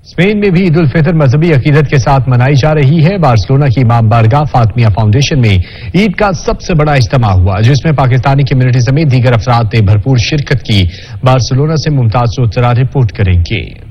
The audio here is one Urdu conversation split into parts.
اسپین میں بھی عید الفطر مذہبی عقیدت کے ساتھ منائی جا رہی ہے۔ بارسلونا کی امام بارگاہ فاطمیہ فاؤنڈیشن میں عید کا سب سے بڑا اجتماع ہوا، جس میں پاکستانی کمیونٹی سمیت دیگر افراد نے بھرپور شرکت کی۔ بارسلونا سے ممتاز سوترا رپورٹ کریں گے۔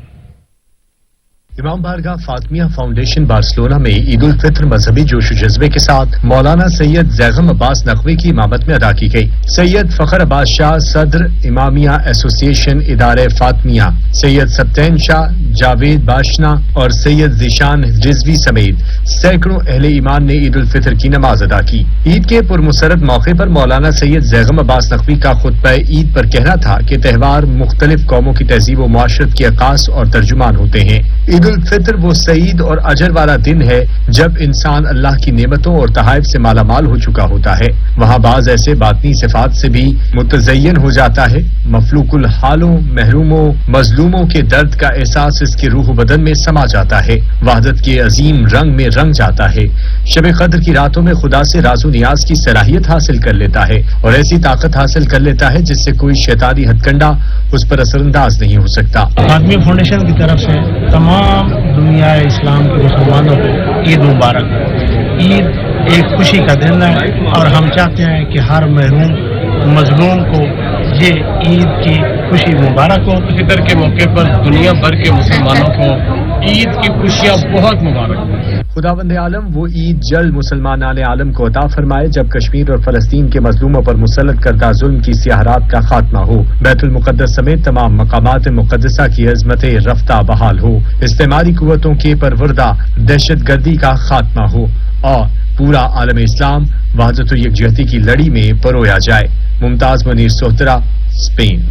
امام بارگاہ فاطمیہ فاؤنڈیشن بارسلونا میں عید الفطر مذہبی جوش و جذبے کے ساتھ مولانا سید زیغم عباس نقوی کی امامت میں ادا کی گئی۔ سید فخر عباس شاہ صدر امامیہ ایسوسی ایشن ادارے فاطمیہ، سید سبتین شاہ، جاوید باشنا اور سید ذیشان رضوی سمیت سینکڑوں اہل ایمان نے عید الفطر کی نماز ادا کی۔ عید کے پرمسرت موقع پر مولانا سید زیغم عباس نقوی کا خطبہ عید پر کہنا تھا کہ تہوار مختلف قوموں کی تہذیب و معاشرت کے عکاس اور ترجمان ہوتے ہیں۔ عید الفطر وہ سعید اور اجر والا دن ہے جب انسان اللہ کی نعمتوں اور تحائف سے مالا مال ہو چکا ہوتا ہے۔ وہاں بعض ایسے باطنی صفات سے بھی متزین ہو جاتا ہے۔ مفلوک الحالوں، محروموں، مظلوموں کے درد کا احساس اس کے روح و بدن میں سما جاتا ہے۔ وحدت کے عظیم رنگ میں رنگ جاتا ہے۔ شب قدر کی راتوں میں خدا سے راز و نیاز کی صلاحیت حاصل کر لیتا ہے اور ایسی طاقت حاصل کر لیتا ہے جس سے کوئی شیطانی ہتھ کنڈا اس پر اثر انداز نہیں ہو سکتا۔ فاطمیہ فاؤنڈیشن کی طرف سے تمام دنیا اسلام کے مسلمانوں کو عید مبارک۔ عید ایک خوشی کا دن ہے اور ہم چاہتے ہیں کہ ہر محروم مظلوم کو یہ عید کی خوشی مبارک ہو۔ فطر کے موقع پر دنیا بھر کے مسلمانوں کو عید کی خوشیاں بہت مبارک ہوں۔ خداوند عالم وہ عید جلد مسلمانان عالم کو عطا فرمائے جب کشمیر اور فلسطین کے مظلوموں پر مسلط کردہ ظلم کی سیاہ رات کا خاتمہ ہو، بیت المقدس سمیت تمام مقامات مقدسہ کی عظمت رفتہ بحال ہو، استعماری قوتوں کے پروردہ دہشت گردی کا خاتمہ ہو اور پورا عالم اسلام وحدت و یکجہتی کی لڑی میں پرویا جائے۔ ممتاز منیر سوترا، اسپین۔